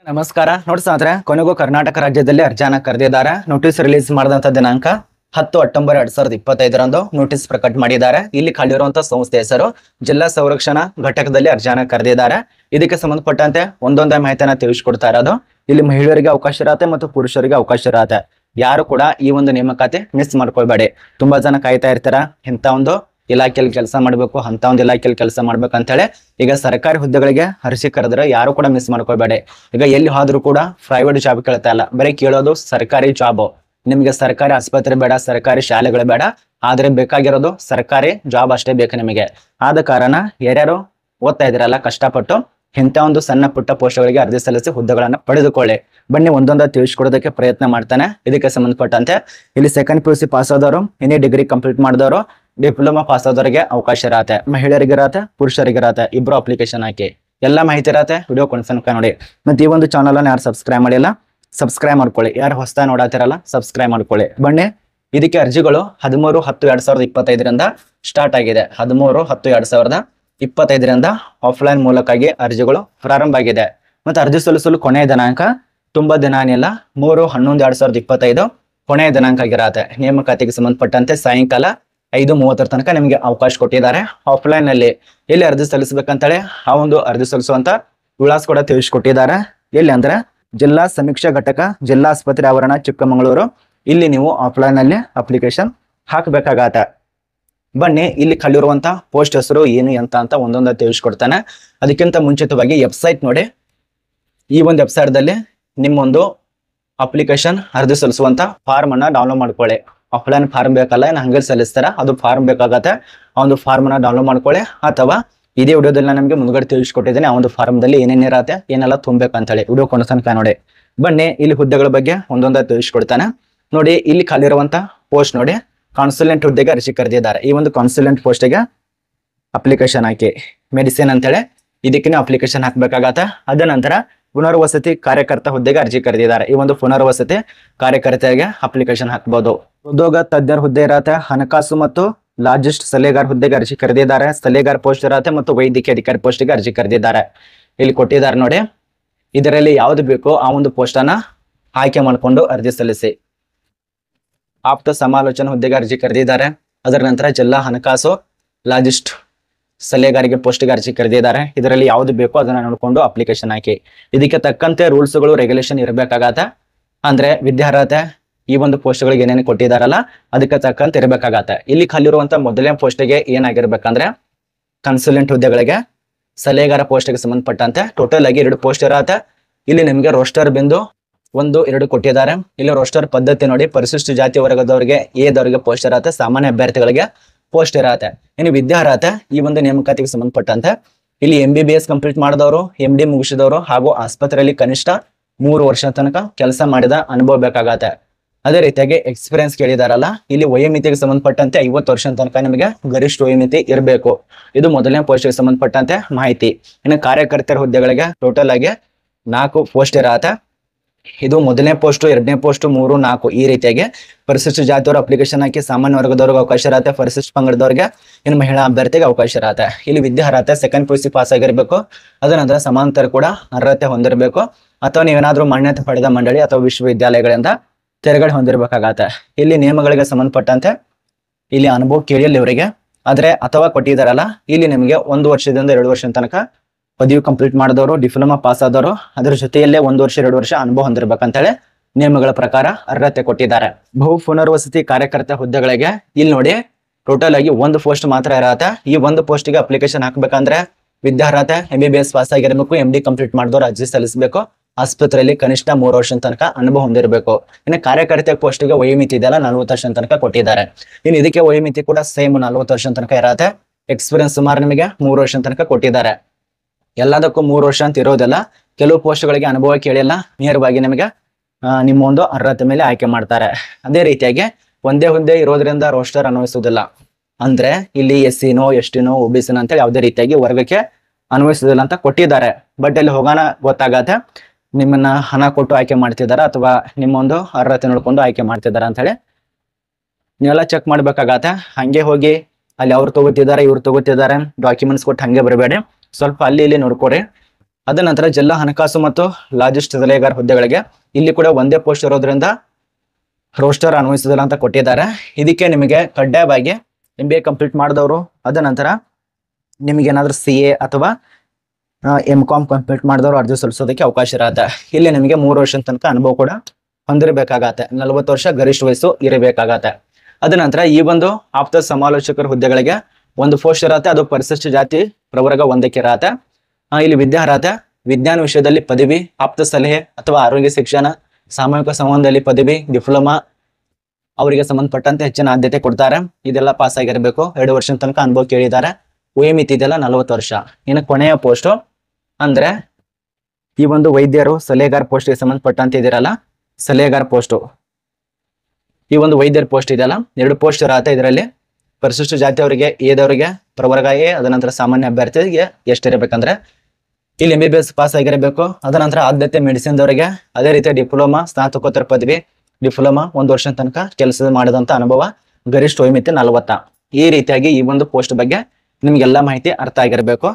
ನಮಸ್ಕಾರ ನೋಡಿ ಸ್ನೇಹಿತರೆ, ಕೊನೆಗೂ ಕರ್ನಾಟಕ ರಾಜ್ಯದಲ್ಲಿ ಅರ್ಜಿಯನ್ನ ಕರೆದಿದ್ದಾರೆ. ನೋಟಿಸ್ ರಿಲೀಸ್ ಮಾಡಿದಂತ ದಿನಾಂಕ 10 ಅಕ್ಟೋಬರ್ 2025ರಂದು ನೋಟಿಸ್ ಪ್ರಕಟ ಮಾಡಿದ್ದಾರೆ. ಇಲ್ಲಿ ಖಾಲಿರುವಂತಹ ಸಂಸ್ಥೆ ಹೆಸರು ಜಿಲ್ಲಾ ಸಂರಕ್ಷಣಾ ಘಟಕದಲ್ಲಿ ಅರ್ಜಿಯನ್ನ ಕರೆದಿದ್ದಾರೆ. ಇದಕ್ಕೆ ಸಂಬಂಧಪಟ್ಟಂತೆ ಒಂದೊಂದೇ ಮಾಹಿತಿಯನ್ನ ತಿಳಿಸಿಕೊಡ್ತಾ ಇರೋದು. ಇಲ್ಲಿ ಮಹಿಳೆಯರಿಗೆ ಅವಕಾಶ ಇರತ್ತೆ ಮತ್ತು ಪುರುಷರಿಗೆ ಅವಕಾಶ ಇರತ್ತೆ. ಯಾರು ಕೂಡ ಈ ಒಂದು ನೇಮಕಾತಿ ಮಿಸ್ ಮಾಡ್ಕೊಳ್ಬೇಡಿ. ತುಂಬಾ ಜನ ಕಾಯ್ತಾ ಇರ್ತಾರ, ಇಂಥ ಒಂದು ಇಲಾಖೆಯಲ್ಲಿ ಕೆಲಸ ಮಾಡ್ಬೇಕು, ಅಂತ ಒಂದು ಇಲಾಖೆಯಲ್ಲಿ ಕೆಲಸ ಮಾಡ್ಬೇಕು ಅಂತ ಹೇಳಿ. ಈಗ ಸರ್ಕಾರಿ ಹುದ್ದೆಗಳಿಗೆ ಅರ್ಜಿ ಕರೆದ್ರೆ ಯಾರು ಕೂಡ ಮಿಸ್ ಮಾಡ್ಕೊಳ್ಬೇಡಿ. ಈಗ ಎಲ್ಲಿ ಹೋದ್ರೂ ಕೂಡ ಪ್ರೈವೇಟ್ ಜಾಬ್ ಕೇಳ್ತಾ ಇಲ್ಲ, ಬರೀ ಕೇಳೋದು ಸರ್ಕಾರಿ ಜಾಬ್. ನಿಮ್ಗೆ ಸರ್ಕಾರಿ ಆಸ್ಪತ್ರೆ ಬೇಡ, ಸರ್ಕಾರಿ ಶಾಲೆಗಳು ಬೇಡ, ಆದ್ರೆ ಬೇಕಾಗಿರೋದು ಸರ್ಕಾರಿ ಜಾಬ್ ಅಷ್ಟೇ ಬೇಕು ನಿಮಗೆ. ಆದ ಕಾರಣ ಯಾರ್ಯಾರು ಓದ್ತಾ ಇದ್ದೀರಲ್ಲ ಕಷ್ಟಪಟ್ಟು ಇಂಥ ಒಂದು ಸಣ್ಣ ಪುಟ್ಟ ಪೋಸ್ಟ್ಗಳಿಗೆ ಅರ್ಜಿ ಸಲ್ಲಿಸಿ ಹುದ್ದೆಗಳನ್ನ ಪಡೆದುಕೊಳ್ಳಿ. ಬನ್ನಿ ಒಂದೊಂದ ತಿಳಿಸ್ಕೊಡೋದಕ್ಕೆ ಪ್ರಯತ್ನ ಮಾಡ್ತಾನೆ. ಇದಕ್ಕೆ ಸಂಬಂಧಪಟ್ಟಂತೆ ಇಲ್ಲಿ ಸೆಕೆಂಡ್ PUC ಪಾಸ್ ಆದವರು, ಎನಿ ಡಿಗ್ರಿ ಕಂಪ್ಲೀಟ್ ಮಾಡಿದವರು, ಡಿಪ್ಲೊಮಾ ಪಾಸ್ ಆದವರಿಗೆ ಅವಕಾಶ ಇರತ್ತೆ. ಮಹಿಳೆಯರಿಗೆ ಇರತ್ತೆ, ಪುರುಷರಿಗೆ ಇರತ್ತೆ. ಇಬ್ರು ಅಪ್ಲಿಕೇಶನ್ ಹಾಕಿ ಎಲ್ಲಾ ಮಾಹಿತಿ ಇರತ್ತೆ. ವಿಡಿಯೋ ಕೊನೆತನಕ ನೋಡಿ. ಮತ್ತೆ ಈ ಒಂದು ಚಾನಲ್ ಅನ್ನ ಯಾರು ಸಬ್ಸ್ಕ್ರೈಬ್ ಮಾಡಿಲ್ಲ ಸಬ್ಸ್ಕ್ರೈಬ್ ಮಾಡ್ಕೊಳ್ಳಿ. ಯಾರು ಹೊಸದ ನೋಡತ್ತಿರಲ್ಲ ಸಬ್ಸ್ಕ್ರೈಬ್ ಮಾಡ್ಕೊಳ್ಳಿ. ಬನ್ನಿ, ಇದಕ್ಕೆ ಅರ್ಜಿಗಳು 13/10/2025ರಿಂದ ಸ್ಟಾರ್ಟ್ ಆಗಿದೆ. 13/10/2025ರಿಂದ ಆಫ್ಲೈನ್ ಮೂಲಕವಾಗಿ ಅರ್ಜಿಗಳು ಪ್ರಾರಂಭ ಆಗಿದೆ. ಮತ್ತೆ ಅರ್ಜಿ ಸಲ್ಲಿಸಲು ಕೊನೆಯ ದಿನಾಂಕ ತುಂಬಾ ದಿನ ಏನಿಲ್ಲ, 3/11/2025 ಕೊನೆಯ ದಿನಾಂಕ ಆಗಿರತ್ತೆ. ನೇಮಕಾತಿಗೆ ಸಂಬಂಧಪಟ್ಟಂತೆ ಸಾಯಂಕಾಲ 5:30 ತನಕ ನಿಮಗೆ ಅವಕಾಶ ಕೊಟ್ಟಿದ್ದಾರೆ. ಆಫ್ಲೈನ್ ನಲ್ಲಿ ಎಲ್ಲಿ ಅರ್ಜಿ ಸಲ್ಲಿಸಬೇಕಂತೇಳಿ ಆ ಒಂದು ಅರ್ಜಿ ಸಲ್ಲಿಸುವಂತ ವಿಳಾಸ ಕೂಡ ತಿಳಿಸಿಕೊಟ್ಟಿದ್ದಾರೆ. ಎಲ್ಲಿ ಅಂದ್ರೆ ಜಿಲ್ಲಾ ಸಮೀಕ್ಷಾ ಘಟಕ, ಜಿಲ್ಲಾ ಆಸ್ಪತ್ರೆ ಆವರಣ, ಚಿಕ್ಕಮಗಳೂರು. ಇಲ್ಲಿ ನೀವು ಆಫ್ಲೈನ್ ನಲ್ಲಿ ಅಪ್ಲಿಕೇಶನ್ ಹಾಕಬೇಕಾಗತ್ತೆ. ಬನ್ನಿ, ಇಲ್ಲಿ ಖಾಲಿರುವಂತ ಪೋಸ್ಟ್ ಹೆಸರು ಏನು ಅಂತ ಒಂದೊಂದ ತಿಳಿಸ್ಕೊಡ್ತಾನೆ. ಅದಕ್ಕಿಂತ ಮುಂಚಿತವಾಗಿ ವೆಬ್ಸೈಟ್ ನೋಡಿ. ಈ ಒಂದು ವೆಬ್ಸೈಟ್ ದಲ್ಲಿ ನಿಮ್ಮೊಂದು ಅಪ್ಲಿಕೇಶನ್ ಅರ್ಜಿ ಸಲ್ಲಿಸುವಂತ ಫಾರ್ಮ್ ಅನ್ನ ಡೌನ್ಲೋಡ್ ಮಾಡ್ಕೊಳ್ಳಿ. ಆಫ್ಲೈನ್ ಫಾರ್ಮ್ ಬೇಕಲ್ಲ, ಏನು ಹಂಗೆ ಸಲ್ಲಿಸ್ತಾರ, ಅದು ಫಾರ್ಮ್ ಬೇಕಾಗತ್ತೆ. ಆ ಒಂದು ಫಾರ್ಮ್ ಅನ್ನ ಡೌನ್ಲೋಡ್ ಮಾಡ್ಕೊಳ್ಳಿ. ಅಥವಾ ಇದೇ ವಿಡಿಯೋದಲ್ಲಿ ನಾನು ನಿಮಗೆ ಮುಂದ್ಗಡೆ ತಿಳಿಸ್ಕೊಟ್ಟಿದ್ದೀನಿ ಆ ಒಂದು ಫಾರ್ಮ್ ದಲ್ಲಿ ಏನೇನಿರತ್ತೆ, ಏನೆಲ್ಲ ತುಂಬೇಕಂತ ಹೇಳಿ. ವಿಡಿಯೋ ಕೊನೆ ತನಕ ನೋಡಿ. ಬನ್ನಿ, ಇಲ್ಲಿ ಹುದ್ದೆಗಳ ಬಗ್ಗೆ ಒಂದೊಂದ ತಿಳಿಸ್ಕೊಡ್ತಾನೆ. ನೋಡಿ, ಇಲ್ಲಿ ಖಾಲಿರುವಂತ ಪೋಸ್ಟ್ ನೋಡಿ, ಕಾನ್ಸುಲೆಂಟ್ ಹುದ್ದೆಗೆ ಅರ್ಜಿ ಕರೆದಿದ್ದಾರೆ. ಈ ಒಂದು ಕಾನ್ಸುಲೆಂಟ್ ಪೋಸ್ಟ್ಗೆ ಅಪ್ಲಿಕೇಶನ್ ಹಾಕಿ. ಮೆಡಿಸಿನ್ ಅಂತೇಳಿ ಇದಕ್ಕೆ ನೀವು ಅಪ್ಲಿಕೇಶನ್ ಹಾಕ್ಬೇಕಾಗತ್ತೆ. ಅದ ನಂತರ ಪುನರ್ವಸತಿ ಕಾರ್ಯಕರ್ತ ಹುದ್ದೆಗೆ ಅರ್ಜಿ ಕರೆದಿದ್ದಾರೆ. ಈ ಒಂದು ಪುನರ್ವಸತಿ ಕಾರ್ಯಕರ್ತೆಗೆ ಅಪ್ಲಿಕೇಶನ್ ಹಾಕಬಹುದು. ಉದ್ಯೋಗ ತಜ್ಞರ ಹುದ್ದೆ ಇರತ್ತೆ. ಹಣಕಾಸು ಮತ್ತು ಲಾಜಿಸ್ಟ್ ಸಲಹೆಗಾರ ಹುದ್ದೆಗೆ ಅರ್ಜಿ ಕರೆದಿದ್ದಾರೆ. ಸಲಹೆಗಾರ ಪೋಸ್ಟ್ ಇರತ್ತೆ ಮತ್ತು ವೈದ್ಯಕೀಯ ಅಧಿಕಾರಿ ಪೋಸ್ಟ್ಗೆ ಅರ್ಜಿ ಕರೆದಿದ್ದಾರೆ. ಇಲ್ಲಿ ಕೊಟ್ಟಿದ್ದಾರೆ ನೋಡಿ. ಇದರಲ್ಲಿ ಯಾವ್ದು ಬೇಕೋ ಆ ಒಂದು ಪೋಸ್ಟ್ ಅನ್ನ ಆಯ್ಕೆ ಮಾಡಿಕೊಂಡು ಅರ್ಜಿ ಸಲ್ಲಿಸಿ. ಆಪ್ತ ಸಮಾಲೋಚನಾ ಹುದ್ದೆಗೆ ಅರ್ಜಿ ಕರೆದಿದ್ದಾರೆ. ಅದರ ನಂತರ ಜಿಲ್ಲಾ ಹಣಕಾಸು ಲಾಜಿಸ್ಟ್ ಸಲಹೆಗಾರಿಗೆ ಪೋಸ್ಟ್ಗೆ ಅರ್ಜಿ ಕರೆದಿದ್ದಾರೆ. ಇದರಲ್ಲಿ ಯಾವ್ದು ಬೇಕೋ ಅದನ್ನ ನೋಡ್ಕೊಂಡು ಅಪ್ಲಿಕೇಶನ್ ಹಾಕಿ. ಇದಕ್ಕೆ ತಕ್ಕಂತೆ ರೂಲ್ಸ್ಗಳು ರೆಗ್ಯುಲೇಷನ್ ಇರಬೇಕಾಗತ್ತೆ. ಅಂದ್ರೆ ವಿದ್ಯಾರ್ಹತೆ ಈ ಒಂದು ಪೋಸ್ಟ್ಗಳಿಗೆ ಏನೇನು ಕೊಟ್ಟಿದಾರಲ್ಲ ಅದಕ್ಕೆ ತಕ್ಕಂತೆ ಇರಬೇಕಾಗತ್ತೆ. ಇಲ್ಲಿ ಖಾಲಿರುವಂತ ಮೊದಲನೇ ಪೋಸ್ಟ್ಗೆ ಏನಾಗಿರ್ಬೇಕಂದ್ರೆ ಕನ್ಸುಲೆಂಟ್ ಹುದ್ದೆಗಳಿಗೆ ಸಲಹೆಗಾರ ಪೋಸ್ಟ್ಗೆ ಸಂಬಂಧಪಟ್ಟಂತೆ ಟೋಟಲ್ ಆಗಿ 2 ಪೋಸ್ಟ್ ಇರತ್ತೆ. ಇಲ್ಲಿ ನಿಮಗೆ ರೋಸ್ಟರ್ ಬಿಂದು 1, 2 ಕೊಟ್ಟಿದ್ದಾರೆ. ಇಲ್ಲಿ ರೋಸ್ಟರ್ ಪದ್ಧತಿ ನೋಡಿ, ಪರಿಶಿಷ್ಟ ಜಾತಿ ವರ್ಗದವರಿಗೆ ಎದವರಿಗೆ ಪೋಸ್ಟ್ ಇರತ್ತೆ, ಸಾಮಾನ್ಯ ಅಭ್ಯರ್ಥಿಗಳಿಗೆ ಪೋಸ್ಟ್ ಇರತ್ತೆ. ಇನ್ನು ವಿದ್ಯಾರ್ಹತೆ ಈ ಒಂದು ನೇಮಕಾತಿಗೆ ಸಂಬಂಧಪಟ್ಟಂತೆ ಇಲ್ಲಿ MBBS ಕಂಪ್ಲೀಟ್ ಮಾಡಿದವರು, MD ಮುಗಿಸಿದವರು ಹಾಗೂ ಆಸ್ಪತ್ರೆಯಲ್ಲಿ ಕನಿಷ್ಠ 3 ವರ್ಷ ತನಕ ಕೆಲಸ ಮಾಡಿದ ಅನುಭವ ಬೇಕಾಗತ್ತೆ. ಅದೇ ರೀತಿಯಾಗಿ ಎಕ್ಸ್ಪೀರಿಯನ್ಸ್ ಕೇಳಿದಾರಲ್ಲ, ಇಲ್ಲಿ ವಯೋಮಿತಿಗೆ ಸಂಬಂಧಪಟ್ಟಂತೆ 50 ವರ್ಷ ತನಕ ನಿಮಗೆ ಗರಿಷ್ಠ ವಯೋಮಿತಿ ಇರಬೇಕು. ಇದು ಮೊದಲನೇ ಪೋಸ್ಟ್ಗೆ ಸಂಬಂಧಪಟ್ಟಂತೆ ಮಾಹಿತಿ. ಇನ್ನು ಕಾರ್ಯಕರ್ತರ ಹುದ್ದೆಗಳಿಗೆ ಟೋಟಲ್ ಆಗಿ 4 ಪೋಸ್ಟ್ ಇರತ್ತೆ. ಇದು ಮೊದಲನೇ ಪೋಸ್ಟ್, 2ನೇ ಪೋಸ್ಟ್, 3, 4 ಈ ರೀತಿಯಾಗಿ ಪರಿಶಿಷ್ಟ ಜಾತಿಯವರು ಅಪ್ಲಿಕೇಶನ್ ಹಾಕಿ. ಸಾಮಾನ್ಯ ವರ್ಗದವ್ರಿಗೆ ಅವಕಾಶ ಇರತ್ತೆ, ಪರಿಶಿಷ್ಟ ಪಂಗಡದವ್ರಿಗೆ, ಇನ್ನು ಮಹಿಳಾ ಅಭ್ಯರ್ಥಿಗೆ ಅವಕಾಶ ಇರತ್ತೆ. ಇಲ್ಲಿ ವಿದ್ಯಾರ್ಹತೆ ಸೆಕೆಂಡ್ PUC ಪಾಸ್ ಆಗಿರ್ಬೇಕು. ಅದ ನಂತರ ಸಮಾಂತರ ಕೂಡ ಅರ್ಹತೆ ಹೊಂದಿರಬೇಕು. ಅಥವಾ ನೀವೇನಾದ್ರೂ ಮಾನ್ಯತೆ ಪಡೆದ ಮಂಡಳಿ ಅಥವಾ ವಿಶ್ವವಿದ್ಯಾಲಯಗಳಿಂದ ತೆರಗಡೆ ಹೊಂದಿರಬೇಕಾಗತ್ತೆ. ಇಲ್ಲಿ ನಿಯಮಗಳಿಗೆ ಸಂಬಂಧಪಟ್ಟಂತೆ ಇಲ್ಲಿ ಅನುಭವ ಕೇಳಿಲ್ಲ ಇವರಿಗೆ, ಆದ್ರೆ ಅಥವಾ ಕೊಟ್ಟಿದಾರಲ್ಲ, ಇಲ್ಲಿ ನಿಮಗೆ 1 ವರ್ಷದಿಂದ 2 ವರ್ಷ ತನಕ ಪದವಿ ಕಂಪ್ಲೀಟ್ ಮಾಡಿದವರು, ಡಿಪ್ಲೊಮಾ ಪಾಸ್ ಆದವರು, ಅದರ ಜೊತೆಯಲ್ಲೇ 1 ವರ್ಷ 2 ವರ್ಷ ಅನುಭವ ಹೊಂದಿರ್ಬೇಕಂತೇಳಿ ನಿಯಮಗಳ ಪ್ರಕಾರ ಅರ್ಹತೆ ಕೊಟ್ಟಿದ್ದಾರೆ. ಬಹು ಪುನರ್ವಸತಿ ಕಾರ್ಯಕರ್ತ ಹುದ್ದೆಗಳಿಗೆ ಇಲ್ಲಿ ನೋಡಿ ಟೋಟಲ್ ಆಗಿ 1 ಪೋಸ್ಟ್ ಮಾತ್ರ ಇರತ್ತೆ. ಈ 1 ಪೋಸ್ಟ್ಗೆ ಅಪ್ಲಿಕೇಶನ್ ಹಾಕ್ಬೇಕಂದ್ರೆ ವಿದ್ಯಾರ್ಹತೆ MBBS ಪಾಸ್ ಆಗಿರಬೇಕು, MD ಕಂಪ್ಲೀಟ್ ಮಾಡಿದವರು ಅರ್ಜಿ ಸಲ್ಲಿಸಬೇಕು. ಆಸ್ಪತ್ರೆಯಲ್ಲಿ ಕನಿಷ್ಠ 3 ವರ್ಷ ತನಕ ಅನುಭವ ಹೊಂದಿರಬೇಕು. ಇನ್ನು ಕಾರ್ಯಕರ್ತ ಪೋಸ್ಟ್ಗೆ ವಯೋಮಿತಿ ಇದೆಯಲ್ಲ 40 ವರ್ಷ ತನಕ ಕೊಟ್ಟಿದ್ದಾರೆ. ಇನ್ನು ಇದಕ್ಕೆ ವಯೋಮಿತಿ ಕೂಡ ಸೇಮ್ 40 ವರ್ಷ ತನಕ ಇರತ್ತೆ. ಎಕ್ಸ್ಪೀರಿಯನ್ಸ್ ಸುಮಾರು ನಿಮಗೆ 3 ವರ್ಷ ತನಕ ಕೊಟ್ಟಿದ್ದಾರೆ. ಎಲ್ಲದಕ್ಕೂ 3 ವರ್ಷ ಅಂತ ಇರೋದಿಲ್ಲ. ಕೆಲವು ಪೋಸ್ಟ್ಗಳಿಗೆ ಅನುಭವ ಕೇಳಿಲ್ಲ, ನೇರವಾಗಿ ನಿಮಗೆ ನಿಮ್ಮ ಒಂದು ಅರ್ಹತೆ ಮೇಲೆ ಆಯ್ಕೆ ಮಾಡ್ತಾರೆ. ಅದೇ ರೀತಿಯಾಗಿ ಒಂದೇ ಹುದ್ದೆ ಇರೋದ್ರಿಂದ ರೋಸ್ಟರ್ ಅನ್ವಯಿಸುವುದಿಲ್ಲ. ಅಂದ್ರೆ ಇಲ್ಲಿ SC-ನೋ ST-ನೋ OBC-ನೋ ಅಂತೇಳಿ ಯಾವುದೇ ರೀತಿಯಾಗಿ ವರ್ಗಕ್ಕೆ ಅನ್ವಯಿಸುವುದಿಲ್ಲ ಅಂತ ಕೊಟ್ಟಿದ್ದಾರೆ. ಬಟ್ ಇಲ್ಲಿ ಹೋಗೋಣ ಗೊತ್ತಾಗತ್ತೆ ನಿಮ್ಮನ್ನ ಹಣ ಕೊಟ್ಟು ಆಯ್ಕೆ ಮಾಡ್ತಿದಾರ ಅಥವಾ ನಿಮ್ಮೊಂದು ಅರ್ಹತೆ ನೋಡ್ಕೊಂಡು ಆಯ್ಕೆ ಮಾಡ್ತಿದಾರ ಅಂತ ಹೇಳಿ ನೀವೆಲ್ಲ ಚೆಕ್ ಮಾಡ್ಬೇಕಾಗತ್ತೆ. ಹಂಗೆ ಹೋಗಿ ಅಲ್ಲಿ ಅವ್ರು ತಗೋತಿದ್ದಾರೆ ಇವ್ರು ತಗೋತಿದ್ದಾರೆ ಡಾಕ್ಯುಮೆಂಟ್ಸ್ ಕೊಟ್ಟು ಹಂಗೆ ಬರಬೇಡಿ. ಸ್ವಲ್ಪ ಅಲ್ಲಿ ಇಲ್ಲಿ ನೋಡ್ಕೊರಿ. ಅದ ನಂತರ ಜಿಲ್ಲಾ ಹಣಕಾಸು ಮತ್ತು ಲಾಜಿಸ್ಟಿಕ್ ಸಲಹೆಗಾರ ಹುದ್ದೆಗಳಿಗೆ ಇಲ್ಲಿ ಕೂಡ ಒಂದೇ ಪೋಸ್ಟ್ ಇರೋದ್ರಿಂದ ರೋಸ್ಟರ್ ಅನ್ವಯಿಸೋದಿಲ್ಲ ಅಂತ ಕೊಟ್ಟಿದ್ದಾರೆ. ಇದಕ್ಕೆ ನಿಮಗೆ ಕಡ್ಡಾಯವಾಗಿ MBA ಕಂಪ್ಲೀಟ್ ಮಾಡಿದವರು, ಅದ ನಂತರ ನಿಮಗೆ ಏನಾದರೂ CA ಅಥವಾ MCOM ಕಂಪ್ಲೀಟ್ ಮಾಡಿದವರು ಅರ್ಜಿ ಸಲ್ಲಿಸೋದಕ್ಕೆ ಅವಕಾಶ ಇರತ್ತೆ. ಇಲ್ಲಿ ನಿಮಗೆ 3 ವರ್ಷದ ತನಕ ಅನುಭವ ಕೂಡ ಹೊಂದಿರಬೇಕಾಗತ್ತೆ. 40 ವರ್ಷ ಗರಿಷ್ಠ ವಯಸ್ಸು ಇರಬೇಕಾಗತ್ತೆ. ಅದ ನಂತರ ಈ ಒಂದು ಆಪ್ತ ಸಮಾಲೋಚಕರ ಹುದ್ದೆಗಳಿಗೆ ಒಂದು ಪೋಸ್ಟ್ ಇರತ್ತೆ, ಅದು ಪರಿಶಿಷ್ಟ ಜಾತಿ ಪ್ರವರ್ಗ 1ಕ್ಕೆ ಇರತ್ತೆ. ಇಲ್ಲಿ ವಿದ್ಯಾರ್ಹತೆ ವಿಜ್ಞಾನ ವಿಷಯದಲ್ಲಿ ಪದವಿ, ಆಪ್ತ ಸಲಹೆ ಅಥವಾ ಆರೋಗ್ಯ ಶಿಕ್ಷಣ, ಸಾಮೂಹಿಕ ಸಂವಹನದಲ್ಲಿ ಪದವಿ, ಡಿಪ್ಲೊಮಾ ಅವರಿಗೆ ಸಂಬಂಧಪಟ್ಟಂತೆ ಹೆಚ್ಚಿನ ಆದ್ಯತೆ ಕೊಡ್ತಾರೆ. ಇದೆಲ್ಲ ಪಾಸ್ ಆಗಿರಬೇಕು. 2 ವರ್ಷದ ತನಕ ಅನುಭವ ಕೇಳಿದ್ದಾರೆ. ವಯೋಮಿತಿ ಇದೆಲ್ಲ 40 ವರ್ಷ. ಇನ್ನು ಕೊನೆಯ ಪೋಸ್ಟ್ ಅಂದ್ರೆ ಈ ಒಂದು ವೈದ್ಯರು ಸಲಹೆಗಾರ ಪೋಸ್ಟ್ಗೆ ಸಂಬಂಧಪಟ್ಟಂತೆ ಇದಿರಲ್ಲ, ಸಲಹೆಗಾರ ಪೋಸ್ಟ್, ಈ ಒಂದು ವೈದ್ಯರ ಪೋಸ್ಟ್ ಇದೆಯಲ್ಲ, 2 ಪೋಸ್ಟ್ ಇರತ್ತೆ. ಇದರಲ್ಲಿ ಪರಿಶಿಷ್ಟ ಜಾತಿಯವರಿಗೆ ಎದವರಿಗೆ ಪ್ರವರ್ಗ ಎ, ಅದ ನಂತರ ಸಾಮಾನ್ಯ ಅಭ್ಯರ್ಥಿಗೆ ಎಷ್ಟಿರಬೇಕಂದ್ರೆ ಇಲ್ಲಿ MBBS ಪಾಸ್ ಆಗಿರಬೇಕು. ಅದ ನಂತರ ಆದ್ಯತೆ ಮೆಡಿಸಿನ್ದವರಿಗೆ, ಅದೇ ರೀತಿ ಡಿಪ್ಲೊಮಾ, ಸ್ನಾತಕೋತ್ತರ ಪದವಿ, ಡಿಪ್ಲೊಮಾ 1 ವರ್ಷದ ತನಕ ಕೆಲಸ ಮಾಡಿದಂತ ಅನುಭವ, ಗರಿಷ್ಠ ವಯೋಮಿತಿ 40. ಈ ರೀತಿಯಾಗಿ ಈ ಒಂದು ಪೋಸ್ಟ್ ಬಗ್ಗೆ ನಿಮ್ಗೆಲ್ಲಾ ಮಾಹಿತಿ ಅರ್ಥ ಆಗಿರಬೇಕು.